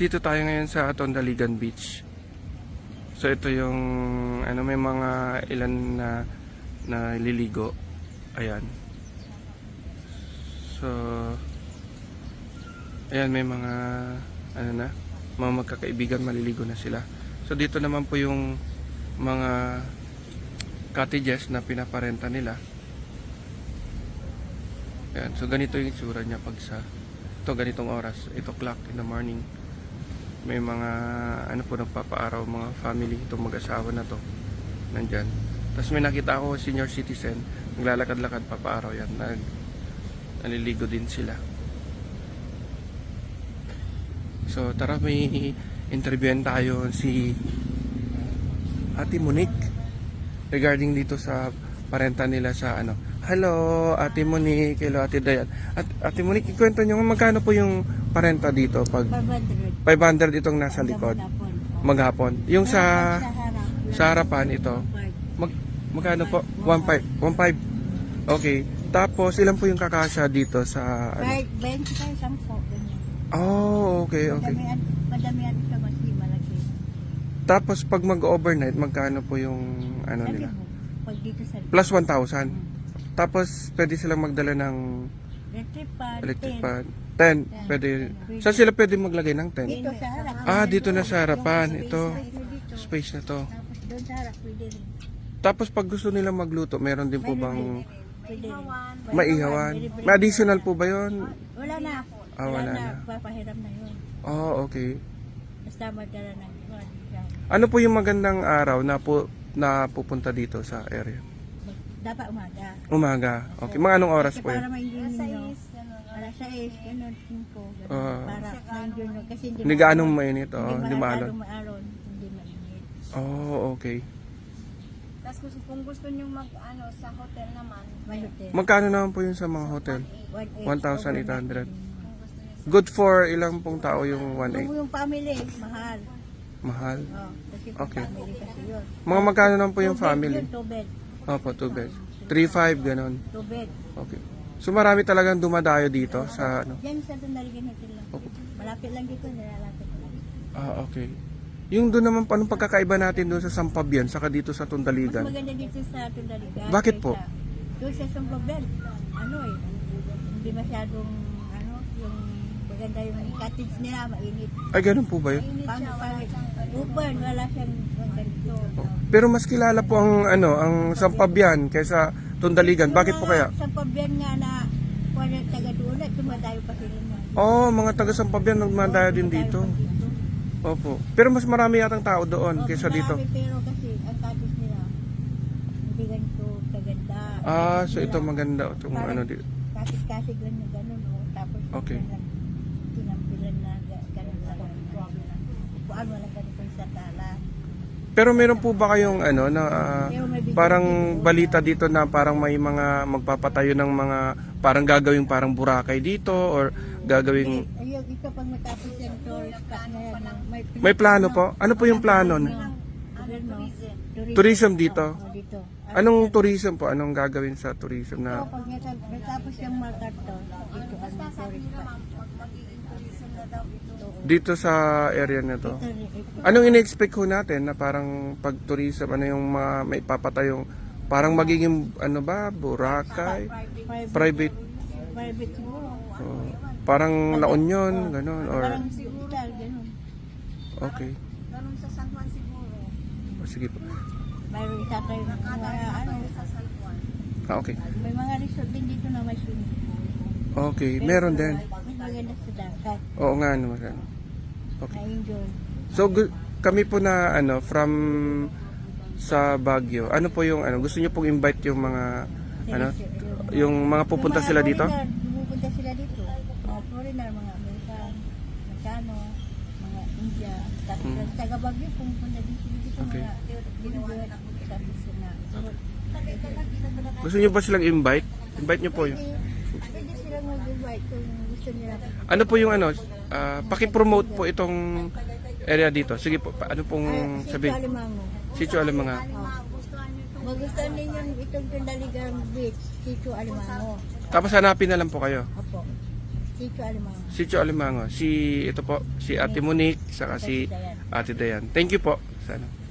Dito tayo ngayon sa Tondaligan Beach. So ito yung may mga ilan na liligo. Ayan. So ayan, may mga mga magkakaibigan, maliligo na sila. So dito naman po yung mga cottages na pinaparenta nila. Ayan, so ganito yung itsura niya pag ganitong oras, 8 o'clock in the morning. May mga nagpapaaraw, mga family, itong mag-asawa na to nandyan. Tapos may nakita ako senior citizen, naglalakad-lakad, papaaraw yan, naliligo din sila. So tara, may interviewin tayo si Ate Monique regarding dito sa parenta nila sa Hello Ate Monique, hello Ate Dayan. Ate Monique, ikwento nyo magkano po yung parenta dito pag 500 itong nasa likod maghapon. Yung sa harapan ito magkano po? 1.5. Okay. Tapos ilan po yung kakasya dito sa 20 kayo, 10. Oh, okay. Madamihan ito mas malaki. Tapos pag mag-overnight magkano po yung nila? Pag dito sa Plus 1,000. Tapos pwede silang magdala ng electric pan. 10. Pwede. Saan sila pwede maglagay ng 10? Dito sa harap. Dito na sa harapan. Yung Ito. dito. Space na to. Tapos doon sa harap, pwede rin. Tapos pag gusto nilang magluto, meron din po bang Pwede rin. maihawan? May additional po ba yun? Wala na. Wala na. Papahiram na yun. Oh, okay. Basta magdala na yun. Ano po yung magandang araw na pupunta dito sa area? Dapat umaga. Umaga. Okay. Mga anong oras Kasi po para yun? ma-enjoy ninyo. Alas 6, ganun, 5. Para ma-enjoy nyo. Kasi Hindi gaanong mainit. Hindi maalon. maalon. Hindi mainit. Oh, okay. Tapos kung gusto nyo sa hotel naman, May hotel. Magkano naman po yun sa mga hotel? 1,800. 1,800. Good for ilang pong tao yung Kung 1.8? yung family, mahal. Mahal. Kasi Okay. family kasi yun. Mga magkano naman po yung 2 bed family? yun, 2 bed. Opo, 2 beds. 3-5, ganon. 2 bed. Okay. So marami talagang dumadayo dito sa Yan sa Tondaligan Hotel lang. Okay. Malapit lang dito, nilalapit lang. okay. Yung doon naman, anong pagkakaiba natin doon sa Sampabian, saka dito sa Mas Tondaligan? maganda dito sa Tondaligan. Bakit po? Doon sa Sampabian, hindi masyadong, yung maganda yung cottage nila, mainit. Ay, ganun po ba yun? Pangit. Open, wala siyang ganito. Pero mas kilala po ang Sampabian kaysa Tondaligan. Bakit po kaya? Sa Sampabian nga na, wala taga doon at tumadayo pa sila na. Mga taga Sampabian nagmadayo din dito. Opo. Pero mas marami yatang tao doon kaysa dito. Pero kasi, ang cottage nila, hindi ganito kaganda. So ito maganda itong dito. Kasig-kasig lang na gano'n, tapos Okay. kinampilan na gano'n lang. Upuan mo lang ganito sa tala. Pero meron po ba kayong parang balita dito na parang may mga magpapatayo ng mga parang gagawing parang Boracay dito or gagawing Ayun, ito pag matapos yung tourist spot na yan, may plano po? Ano po yung plano? Tourism dito? Dito. Anong tourism po? Anong gagawin sa tourism So, na pag matapos yung market to, dito ang tourist spot. magiging tourism na daw ito. dito sa area na to? Ito, Anong in-expect ko natin na parang pag tourism, yung mga may papatayong parang magiging Boracay? Private? private siguro. Parang La Union, gano'n, or Parang hospital, gano'n. okay. Ganun sa San Juan siguro. Sige po. Mayroon itatayo ng mga Sa San Juan. Okay. may mga resort din dito na may swimming pool. Okay, meron din. Mas maganda sa dagat. Oo nga naman. Okay. Na-enjoy. So kami po na from sa Baguio. Ano po yung gusto niyo pong invite yung mga yung mga pupunta sila dito? Pupunta sila dito. Mga foreigner, mga American, Mexicano, mga India. Tapos taga Baguio, pupunta din sila dito. Okay. Mga binibigyan tapos na. Gusto niyo ba silang invite? Invite niyo po yun. Pwede silang mag-invite kung gusto nila. Ano po yung paki-promote po itong area dito. Sige po, ano pong sabihin? Alimango. Sitio Alimango. Magustuhan ninyo itong Tondaligan Beach, Sitio Alimango. Tapos hanapin na lang po kayo. Opo. Sitio Alimang. Sitio Alimango. Si ito po, si Ate Monique, saka si Dayan. Ate Dayan. Thank you po. Sana.